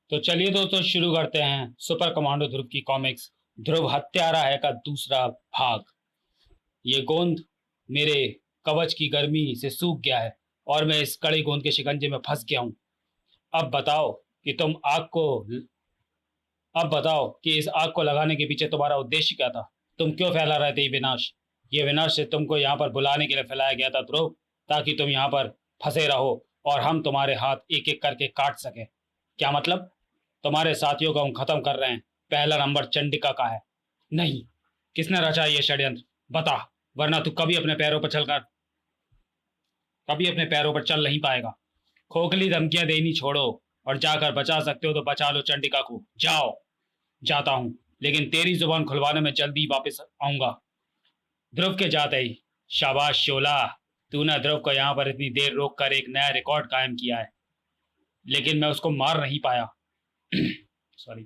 तो चलिए दोस्तों शुरू करते हैं सुपर कमांडो ध्रुव की कॉमिक्स ध्रुव हत्यारा है का दूसरा भाग। ये गोंद मेरे कवच की गर्मी से सूख गया है और मैं इस कड़ी गोंद के शिकंजे में फंस गया हूं। अब बताओ कि तुम आग को अब बताओ कि इस आग को लगाने के पीछे तुम्हारा उद्देश्य क्या था। तुम क्यों फैला रहे थे ये विनाश। ये विनाश से तुमको यहाँ पर बुलाने के लिए फैलाया गया था ध्रुव, ताकि तुम यहाँ पर फंसे रहो और हम तुम्हारे हाथ एक एक करके काट सके। क्या मतलब? तुम्हारे साथियों को हम खत्म कर रहे हैं। पहला नंबर चंडिका का है। नहीं, किसने रचा ये षड्यंत्र? बता, वरना तू कभी अपने पैरों पर चल नहीं पाएगा। खोखली धमकियां देनी छोड़ो और जाकर बचा सकते हो तो बचा लो चंडिका को। जाओ। जाता हूं, लेकिन तेरी जुबान खुलवाने में जल्दी वापस आऊंगा। ध्रुव के जाते ही, शाबाश शोला, तूने ध्रुव को यहाँ पर इतनी देर रोक कर एक नया रिकॉर्ड कायम किया है, लेकिन मैं उसको मार नहीं पाया। सॉरी।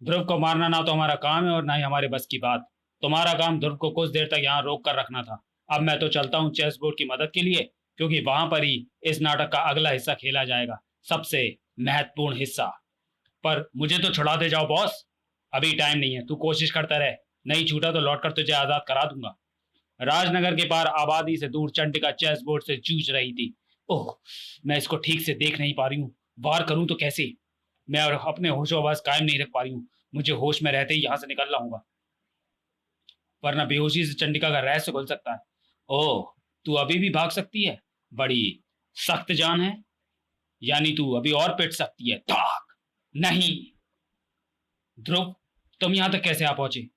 ध्रुव को मारना ना तो हमारा काम है और ना ही हमारे बस की बात। तुम्हारा काम ध्रुव को कुछ देर तक यहाँ रोक कर रखना था। अब मैं तो चलता हूँ चेस बोर्ड की मदद के लिए, क्योंकि वहां पर ही इस नाटक का अगला हिस्सा खेला जाएगा, सबसे महत्वपूर्ण हिस्सा। पर मुझे तो छुड़ा दे जाओ बॉस। अभी टाइम नहीं है, तू कोशिश करता रहे। नहीं छूटा तो लौटकर तुझे आजाद करा दूंगा। राजनगर के पार आबादी से दूर चंडिका चेस बोर्ड से जूझ रही थी। ओह, मैं इसको ठीक से देख नहीं पा रही हूँ। वार करूं तो कैसे? मैं और अपने होशो आवाज कायम नहीं रख पा रही हूँ। मुझे होश में रहते ही यहाँ से निकलना होगा, वरना बेहोशी से चंडिका का रहस्य खुल सकता है। ओह, तू अभी भी भाग सकती है? बड़ी सख्त जान है। यानी तू अभी और पिट सकती है। ताक। नहीं। ध्रुव, तुम यहाँ तक कैसे आ पहुंचे?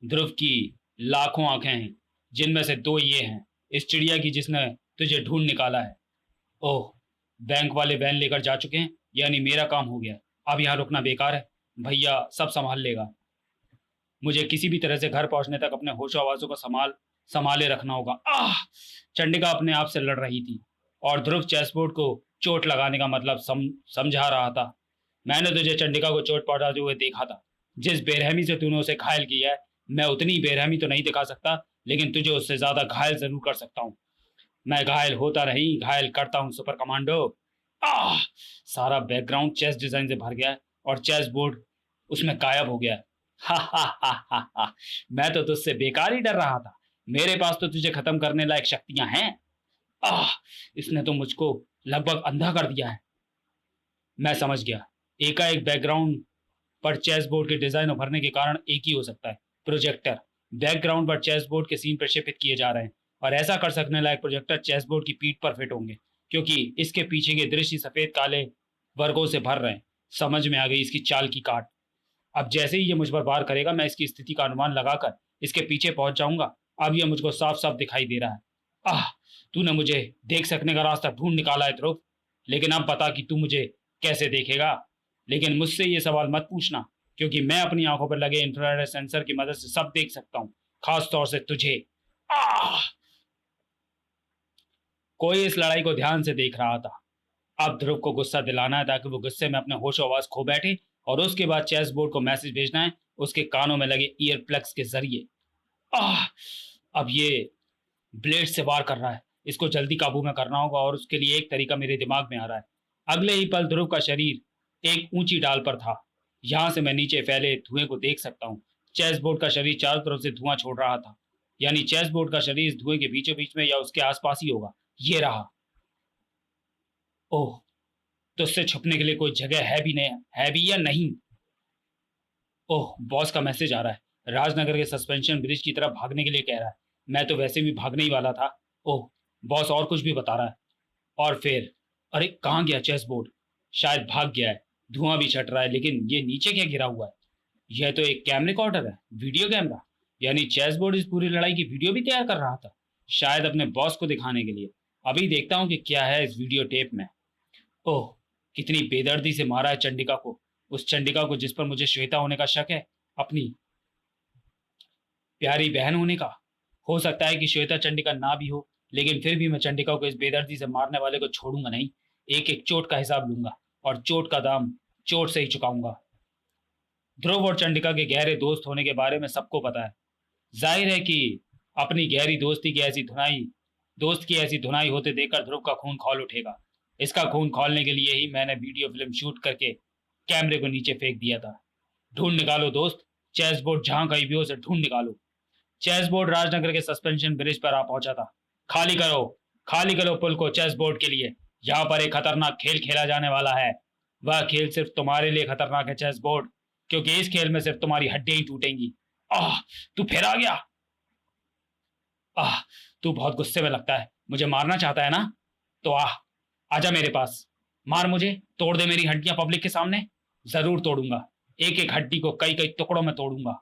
ध्रुव की लाखों आंखें हैं, जिनमें से दो ये हैं, इस चिड़िया की जिसने तुझे ढूंढ निकाला है। ओह, बैंक वाले वैन लेकर जा चुके हैं, यानी मेरा काम हो गया। अब यहाँ रुकना बेकार है। भैया सब संभाल लेगा। मुझे किसी भी तरह से घर पहुंचने तक अपने होशो आवाजों को संभाले रखना होगा। आह! चंडिका अपने आप से लड़ रही थी और ध्रुव चेसबोर्ड को चोट लगाने का मतलब समझा रहा था। मैंने तुझे चंडिका को चोट पहुंचाते हुए देखा था। जिस बेरहमी से तूने उसे घायल किया है, मैं उतनी बेरहमी तो नहीं दिखा सकता, लेकिन तुझे उससे ज्यादा घायल जरूर कर सकता हूँ। मैं घायल होता नहीं, घायल करता हूँ सुपर कमांडो। आह! सारा बैकग्राउंड चेस डिजाइन से भर गया है और चेस बोर्ड उसमें गायब हो गया है। हा हा हा हा हा। मैं तो तुझसे बेकार ही डर रहा था। मेरे पास तो तुझे खत्म करने लायक शक्तियां हैं। आह! इसने तो मुझको लगभग अंधा कर दिया है। मैं समझ गया। एकाएक बैकग्राउंड पर चेस बोर्ड के डिजाइन उभरने के कारण एक ही हो सकता है, प्रोजेक्टर। बैकग्राउंड पर चेस बोर्ड के सीन प्रक्षेपित किए जा रहे हैं और ऐसा कर सकने लायक प्रोजेक्टर चेस बोर्ड की पीठ पर फिट होंगे, क्योंकि इसके पीछे के दृश्य सफेद काले वर्गों से भर रहे हैं। समझ में आ गई इसकी चाल की काट। अब जैसे ही ये मुझ पर वार करेगा, मैं इसकी स्थिति का अनुमान लगाकर इसके पीछे पहुंच जाऊंगा। अब ये मुझको साफ साफ दिखाई दे रहा है। आह! तूने मुझे देख सकने का रास्ता ढूंढ निकाला है ध्रुव, लेकिन अब बता कि तू मुझे कैसे देखेगा। लेकिन मुझसे ये सवाल मत पूछना, क्योंकि मैं अपनी आंखों पर लगे इंफ्रारेड सेंसर की मदद से सब देख सकता हूँ, खास तौर से तुझे। आह! कोई इस लड़ाई को ध्यान से देख रहा था। अब ध्रुव को गुस्सा दिलाना है ताकि वो गुस्से में अपने होश आवाज खो बैठे, और उसके बाद चेस बोर्ड को मैसेज भेजना है उसके कानों में लगे ईयर प्लग्स के जरिए। आह! अब ये ब्लेड से वार कर रहा है। इसको जल्दी काबू में करना होगा और उसके लिए एक तरीका मेरे दिमाग में आ रहा है। अगले ही पल ध्रुव का शरीर एक ऊंची डाल पर था। यहां से मैं नीचे फैले धुएं को देख सकता हूँ। चेस बोर्ड का शरीर चारों तरफ से धुआं छोड़ रहा था, यानी चेस बोर्ड का शरीर इस धुएं के बीचों बीच में या उसके आसपास ही होगा। ये रहा। ओह, तो उससे छुपने के लिए कोई जगह है भी नहीं, है भी या नहीं? ओह, बॉस का मैसेज आ रहा है। राजनगर के सस्पेंशन ब्रिज की तरफ भागने के लिए कह रहा है। मैं तो वैसे भी भागने ही वाला था। ओह, बॉस और कुछ भी बता रहा है। और फिर, अरे कहाँ गया चेस बोर्ड? शायद भाग गया है। धुआं भी छट रहा है, लेकिन ये नीचे क्या गिरा हुआ है? यह तो एक कैम रिकॉर्डर है, वीडियो कैमरा। यानी चेस बोर्ड इस पूरी लड़ाई की वीडियो भी तैयार कर रहा था, शायद अपने बॉस को दिखाने के लिए। अभी देखता हूँ कि क्या है इस वीडियो टेप में। ओह, कितनी बेदर्दी से मारा है चंडिका को। उस चंडिका को जिस पर मुझे श्वेता होने का शक है, अपनी प्यारी बहन होने का। हो सकता है कि श्वेता चंडिका ना भी हो, लेकिन फिर भी मैं चंडिका को इस बेदर्दी से मारने वाले को छोड़ूंगा नहीं। एक एक चोट का हिसाब लूंगा और चोट का दाम चोट से ही चुकाऊंगा। ध्रुव और चंडिका के गहरे दोस्त होने के बारे में सबको पता है। जाहिर है कि अपनी गहरी दोस्त की ऐसी धुनाई होते देखकर ध्रुव का खून खौल उठेगा। इसका खून खौलने के लिए ही मैंने वीडियो फिल्म शूट करके कैमरे को नीचे फेंक दिया था। ढूंढ निकालो दोस्त, चेस बोर्ड जहां कहीं भी हो उसे ढूंढ निकालो। चेस बोर्ड राजनगर के सस्पेंशन ब्रिज पर आ पहुंचा था। खाली करो, खाली करो पुल को चेस बोर्ड के लिए। यहाँ पर एक खतरनाक खेल खेला जाने वाला है। वह खेल सिर्फ तुम्हारे लिए खतरनाक है चेस बोर्ड, क्योंकि इस खेल में सिर्फ तुम्हारी हड्डियां ही टूटेंगी। आह, तू फिर आ गया। आह, तू बहुत गुस्से में लगता है, मुझे मारना चाहता है ना? तो आजा मेरे पास, मार मुझे, तोड़ दे मेरी हड्डियां पब्लिक के सामने। जरूर तोड़ूंगा, एक एक हड्डी को कई कई टुकड़ों में तोड़ूंगा।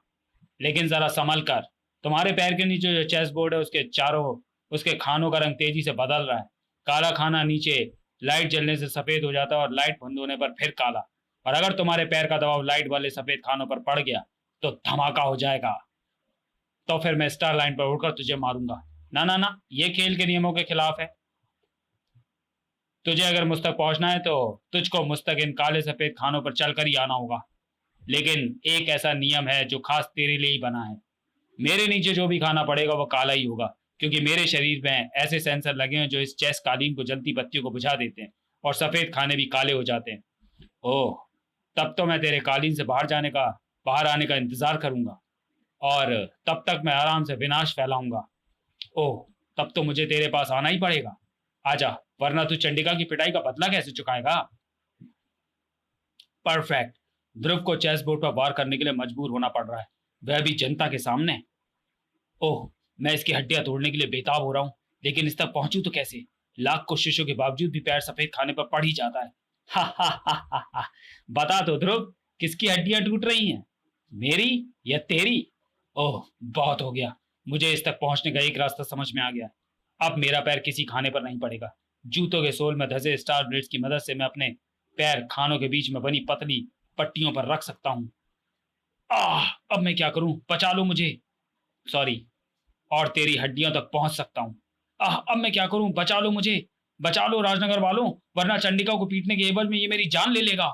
लेकिन जरा संभल कर। तुम्हारे पैर के नीचे जो चेस बोर्ड है उसके चारों, उसके खानों का रंग तेजी से बदल रहा है। काला खाना नीचे लाइट जलने से सफेद हो जाता है और लाइट बंद होने पर फिर काला। और अगर तुम्हारे पैर का दबाव लाइट वाले सफेद खानों पर पड़ गया तो धमाका हो जाएगा। तो फिर मैं स्टार लाइन पर उड़कर तुझे मारूंगा। ना ना ना, ये खेल के नियमों के खिलाफ है। तुझे अगर मुझ तक पहुंचना है तो तुझको मुझ तक इन काले सफेद खानों पर चलकर ही आना होगा। लेकिन एक ऐसा नियम है जो खास तेरे लिए ही बना है। मेरे नीचे जो भी खाना पड़ेगा वो काला ही होगा, क्योंकि मेरे शरीर में ऐसे सेंसर लगे हैं जो इस चेस कालीन को जलती बत्तियों को बुझा देते हैं और सफेद खाने भी काले हो जाते हैं। ओह, तब तो मैं तेरे कालीन से बाहर आने का इंतजार करूंगा, और तब तक मैं आराम से विनाश फैलाऊंगा। ओह, तब तो मुझे तेरे पास आना ही पड़ेगा। आजा, वरना तू चंडिका की पिटाई का बदला कैसे चुकाएगा? परफेक्ट। ध्रुव को चेस बोर्ड पर वार करने के लिए मजबूर होना पड़ रहा है, वह भी जनता के सामने। ओह, मैं इसकी हड्डियां तोड़ने के लिए बेताब हो रहा हूँ, लेकिन इस तक पहुंचूं तो कैसे? लाख कोशिशों के बावजूद भी पैर सफेद खाने पर पड़ ही जाता है। हा हा हा हा हा। बता तो ध्रुव, किसकी हड्डियां टूट रही हैं, मेरी या तेरी? ओह, बहुत हो गया। मुझे इस तक पहुंचने का एक रास्ता समझ में आ गया। अब मेरा पैर किसी खाने पर नहीं पड़ेगा। जूतों के सोल में धसे स्टार ब्लेड्स की मदद से मैं अपने पैर खानों के बीच में बनी पतली पट्टियों पर रख सकता हूँ। अब मैं क्या करूं? बचा लो मुझे। सॉरी, और तेरी हड्डियों तक पहुंच सकता हूं। अब मैं क्या करूं? बचा लो मुझे, बचा लो राजनगर वालों, वरना चंडिका को पीटने के एवज में ये मेरी जान ले लेगा।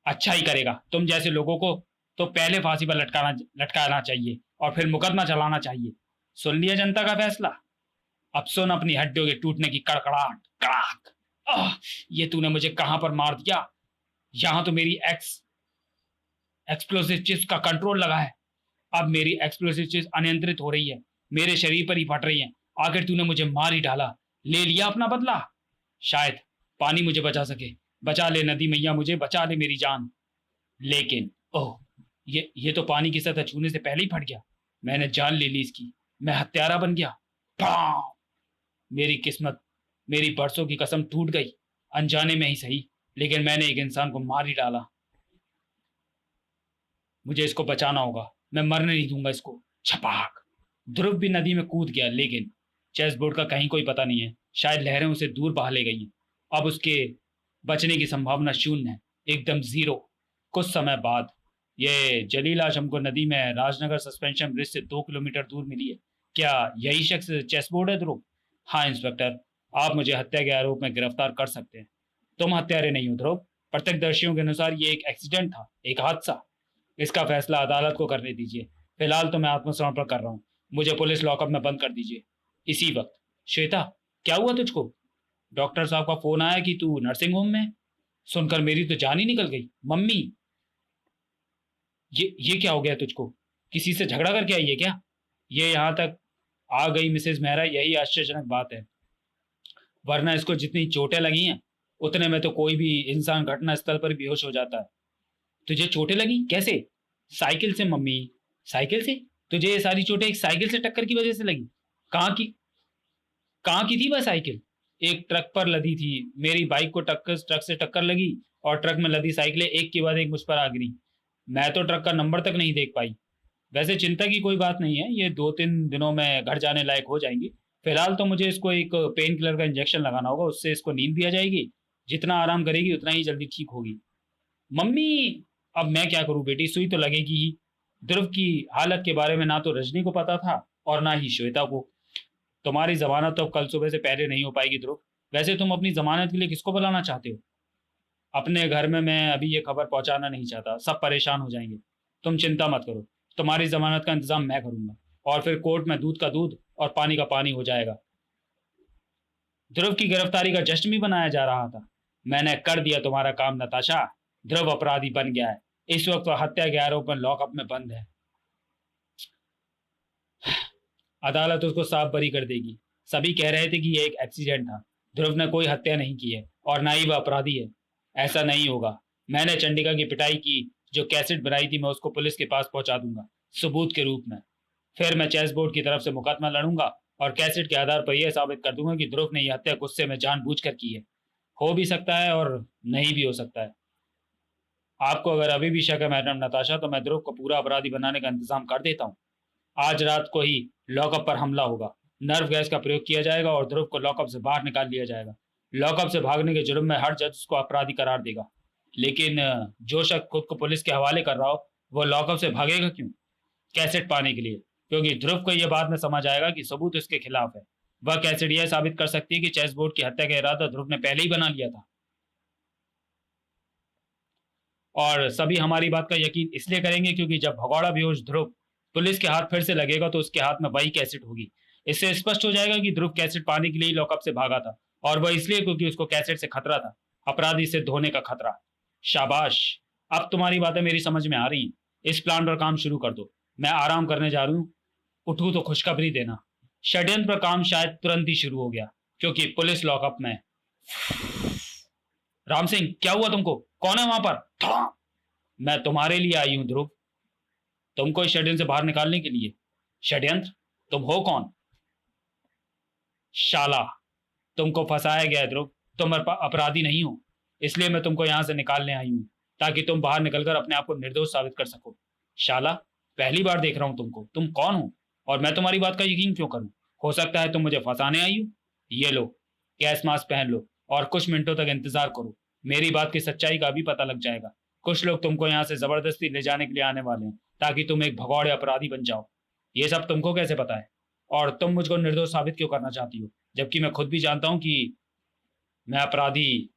अच्छा ही करेगा, तुम जैसे लोगों को तो पहले फांसी पर लटकाना चाहिए और फिर मुकदमा चलाना चाहिए। सुन लिया जनता का फैसला? अब सुन अपनी हड्डियों के टूटने की कड़कड़ाहट। कड़ाक। ये तूने मुझे कहां पर मार दिया? यहां तो मेरी एक्सप्लोसिव चिप्स का कंट्रोल लगा है। अब मेरी एक्सप्लोसिव चिप्स अनियंत्रित हो रही है, मेरे शरीर पर ही फट रही हैं। आखिर तूने मुझे मार ही डाला, ले लिया अपना बदला। शायद पानी मुझे बचा सके। बचा ले नदी मैया मुझे, बचा ले मेरी जान। लेकिन ओह, ये तो पानी की सतह छूने से पहले ही फट गया। मैंने जान ले ली इसकी, मैं हत्यारा बन गया। पां! मेरी किस्मत, मेरी बरसों की कसम टूट गई। अनजाने में ही सही, लेकिन मैंने एक इंसान को मार ही डाला। मुझे इसको बचाना होगा, मैं मरने नहीं दूंगा इसको। छपाक। ध्रुव भी नदी में कूद गया, लेकिन चेस बोर्ड का कहीं कोई पता नहीं है। शायद लहरें उसे दूर बहा ले गई हैं। अब उसके बचने की संभावना शून्य है, एकदम जीरो। कुछ समय बाद ये जली लाश हमको नदी में राजनगर सस्पेंशन ब्रिज से 2 किलोमीटर दूर मिली है। क्या यही शख्स चेस बोर्ड है ध्रुव? हाँ इंस्पेक्टर, आप मुझे हत्या के आरोप में गिरफ्तार कर सकते हैं। तुम हत्यारे नहीं हो ध्रुव। प्रत्यक्षदर्शियों के अनुसार ये एक एक्सीडेंट था, एक हादसा। इसका फैसला अदालत को करने दीजिए। फिलहाल तो मैं आत्मसमर्पण कर रहा हूँ। मुझे पुलिस लॉकअप में बंद कर दीजिए इसी वक्त। श्वेता, क्या हुआ तुझको? डॉक्टर साहब का फोन आया कि तू नर्सिंग होम में है। सुनकर मेरी तो जान ही निकल गई। मम्मी, ये क्या हो गया तुझको? किसी से झगड़ा करके आई है क्या? ये यहाँ तक आ गई मिसेज मेहरा, यही आश्चर्यजनक बात है। वरना इसको जितनी चोटें लगी हैं उतने में तो कोई भी इंसान घटना स्थल पर बेहोश हो जाता है। तुझे चोटें लगी कैसे? साइकिल से मम्मी, साइकिल से? तुझे ये सारी चोटें एक साइकिल से टक्कर की वजह से लगी? कहाँ की कहाँ की थी वह साइकिल? एक ट्रक पर लदी थी। मेरी बाइक को ट्रक से टक्कर लगी और ट्रक में लदी साइकिलें एक के बाद एक मुझ पर आ गिरी। मैं तो ट्रक का नंबर तक नहीं देख पाई। वैसे चिंता की कोई बात नहीं है, ये 2-3 दिनों में घर जाने लायक हो जाएंगी। फिलहाल तो मुझे इसको एक पेन किलर का इंजेक्शन लगाना होगा, उससे इसको नींद भी आ जाएगी। जितना आराम करेगी उतना ही जल्दी ठीक होगी। मम्मी, अब मैं क्या करूं बेटी, सुई तो लगेगी ही। ध्रुव की हालत के बारे में ना तो रजनी को पता था और ना ही श्वेता को। तुम्हारी जमानत तो अब कल सुबह से पहले नहीं हो पाएगी ध्रुव। वैसे तुम अपनी जमानत के लिए किसको बुलाना चाहते हो? अपने घर में मैं अभी ये खबर पहुंचाना नहीं चाहता, सब परेशान हो जाएंगे। तुम चिंता मत करो, तुम्हारी जमानत का इंतजाम मैं करूंगा, और फिर कोर्ट में दूध का दूध और पानी का पानी हो जाएगा। ध्रुव की गिरफ्तारी का जश्न भी मनाया जा रहा था। मैंने कर दिया तुम्हारा काम नताशा। ध्रुव अपराधी बन गया है। इस वक्त वह हत्या के आरोप में लॉकअप में बंद है। अदालत उसको साफ बरी कर देगी। सभी कह रहे थे कि यह एक एक्सीडेंट था, ध्रुव ने कोई हत्या नहीं की है और ना ही वह अपराधी है। ऐसा नहीं होगा। मैंने चंडिका की पिटाई की, जो कैसेट बनाई थी मैं उसको पुलिस के पास पहुंचा दूंगा सबूत के रूप में। फिर मैं चेस बोर्ड की तरफ से मुकदमा लड़ूंगा और कैसेट के आधार पर यह साबित कर दूंगा कि ध्रुव ने यह हत्या गुस्से में जानबूझकर की है। हो भी सकता है और नहीं भी हो सकता है। आपको अगर अभी भी शक है मैडम नताशा, तो मैं ध्रुव को पूरा अपराधी बनाने का इंतजाम कर देता हूँ। आज रात को ही लॉकअप पर हमला होगा, नर्व गैस का प्रयोग किया जाएगा और ध्रुव को लॉकअप से बाहर निकाल लिया जाएगा। लॉकअप से भागने के जुर्म में हर जज उसको अपराधी करार देगा। लेकिन जो शख्स खुद को पुलिस के हवाले कर रहा हो, वो लॉकअप से भागेगा क्यों? कैसेट पाने के लिए, क्योंकि ध्रुव को यह बाद में समझ आएगा कि सबूत उसके खिलाफ है। वह कैसेट यह साबित कर सकती है कि चेस बोर्ड की हत्या का इरादा ध्रुव ने पहले ही बना लिया था। और सभी हमारी बात का यकीन इसलिए करेंगे क्योंकि जब भगौड़ा बेहोश ध्रुव पुलिस के हाथ फिर से लगेगा तो उसके हाथ में वही कैसेट होगी। इससे स्पष्ट हो जाएगा कि ध्रुव कैसेट पाने के लिए ही लॉकअप से भागा था, और वह इसलिए क्योंकि उसको कैसेट से खतरा था, अपराधी से धोने का खतरा। शाबाश, अब तुम्हारी बातें मेरी समझ में आ रही हैं। इस प्लान पर काम शुरू कर दो। मैं आराम करने जा रही हूँ, उठूँ तो खुशखबरी देना। षड्यंत्र पर काम शायद तुरंत ही शुरू हो गया क्योंकि पुलिस लॉकअप में। राम सिंह, क्या हुआ तुमको? कौन है वहां पर? मैं तुम्हारे लिए आई हूं ध्रुव, तुमको इस षड्यंत्र से बाहर निकालने के लिए। षड्यंत्र? तुम हो कौन? शाला, तुमको फंसाया गया है ध्रुव। तुम अपराधी नहीं हो, इसलिए मैं तुमको यहां से निकालने आई हूं ताकि तुम बाहर निकलकर अपने आप को निर्दोष साबित कर सको। शाला, पहली बार देख रहा हूं तुमको, तुम कौन हो और मैं तुम्हारी बात का यकीन क्यों करूं? हो सकता है तुम मुझे फंसाने आई हो। ये लो, गैस मास्क पहन लो और कुछ मिनटों तक इंतजार करो। मेरी बात की सच्चाई का भी पता लग जाएगा। कुछ लोग तुमको यहाँ से जबरदस्ती ले जाने के लिए आने वाले हैं ताकि तुम एक भगौड़े अपराधी बन जाओ। ये सब तुमको कैसे पता है? और तुम मुझको निर्दोष साबित क्यों करना चाहती हो, जबकि मैं खुद भी जानता हूं कि मैं अपराधी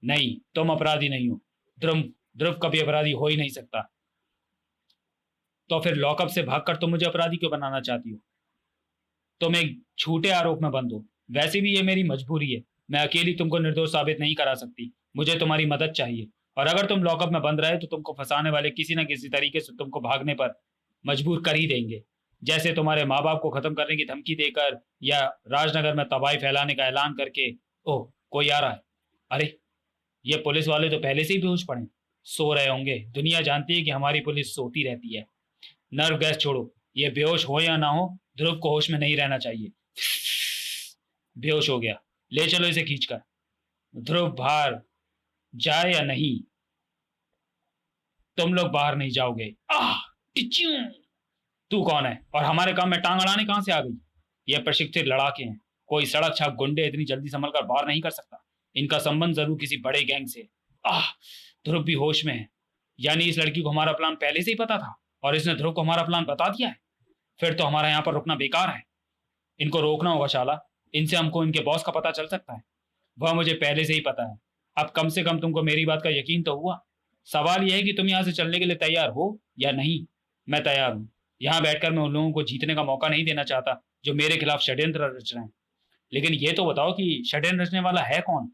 नहीं। तुम अपराधी नहीं हो। ध्रुव ध्रुव कभी अपराधी हो ही नहीं सकता। तो फिर लॉकअप से भागकर तुम मुझे अपराधी क्यों बनाना चाहती हो? तुम एक झूठे आरोप में बंद हो। वैसे भी ये मेरी मजबूरी है, मैं अकेली तुमको निर्दोष साबित नहीं करा सकती। मुझे तुम्हारी मदद चाहिए, और अगर तुम लॉकअप में बंद रहे तो तुमको फंसाने वाले किसी न किसी तरीके से तुमको भागने पर मजबूर कर ही देंगे। जैसे तुम्हारे माँ बाप को खत्म करने की धमकी देकर या राजनगर में तबाही फैलाने का ऐलान करके। ओह, कोई आ रहा है। अरे, ये पुलिस वाले तो पहले से ही बेहोश पड़े, सो रहे होंगे। दुनिया जानती है कि हमारी पुलिस सोती रहती है। नर्व गैस छोड़ो, ये बेहोश हो या ना हो, ध्रुव को होश में नहीं रहना चाहिए। बेहोश हो गया, ले चलो इसे खींचकर। ध्रुव बाहर जाए या नहीं, तुम लोग बाहर नहीं जाओगे। आह, टिच्यू! तू कौन है और हमारे काम में टांग अड़ाने कहां से आ गई? ये प्रशिक्षित लड़ाके हैं, कोई सड़क छाप गुंडे इतनी जल्दी संभल कर बाहर नहीं कर सकता। इनका संबंध जरूर किसी बड़े गैंग से। आह, ध्रुव भी होश में है। यानी इस लड़की को हमारा प्लान पहले से ही पता था और इसने ध्रुव को हमारा प्लान बता दिया है। फिर तो हमारा यहाँ पर रुकना बेकार है। इनको रोकना होगा शाला, इनसे हमको इनके बॉस का पता चल सकता है। वह मुझे पहले से ही पता है। अब कम से कम तुमको मेरी बात का यकीन तो हुआ। सवाल यह है कि तुम यहाँ से चलने के लिए तैयार हो या नहीं। मैं तैयार हूँ। यहाँ बैठकर मैं उन लोगों को जीतने का मौका नहीं देना चाहता जो मेरे खिलाफ षड्यंत्र रच रहे हैं। लेकिन ये तो बताओ कि षड्यंत्र रचने वाला है कौन?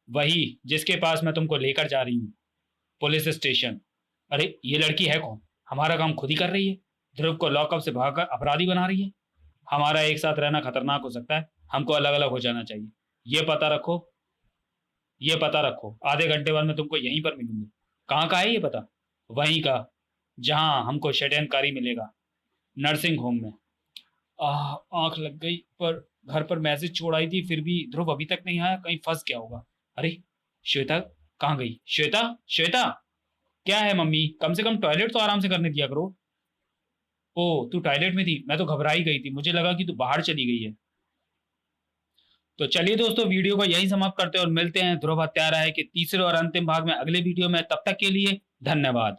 वही जिसके पास मैं तुमको लेकर जा रही हूँ, पुलिस स्टेशन। अरे, ये लड़की है कौन? हमारा काम खुद ही कर रही है, ध्रुव को लॉकअप से भागकर अपराधी बना रही है। हमारा एक साथ रहना खतरनाक हो सकता है, हमको अलग अलग हो जाना चाहिए। ये पता रखो, ये पता रखो, आधे घंटे बाद मैं तुमको यहीं पर मिलूंगी। कहाँ का है ये पता? वहीं का, जहां हमको षड्यंत्रकारी मिलेगा, नर्सिंग होम में। आंख लग गई, पर घर पर मैसेज छोड़ आई थी, फिर भी ध्रुव अभी तक नहीं आया, कहीं फंस गया होगा। अरे, श्वेता कहाँ गई? श्वेता, श्वेता! क्या है मम्मी, कम से कम टॉयलेट तो आराम से करने दिया करो। ओ, तू टॉयलेट में थी? मैं तो घबरा ही गई थी, मुझे लगा कि तू बाहर चली गई है। तो चलिए दोस्तों, वीडियो को यही समाप्त करते हैं और मिलते हैं ध्रुव हत्यारा है के तीसरे और अंतिम भाग में अगले वीडियो में। तब तक के लिए धन्यवाद।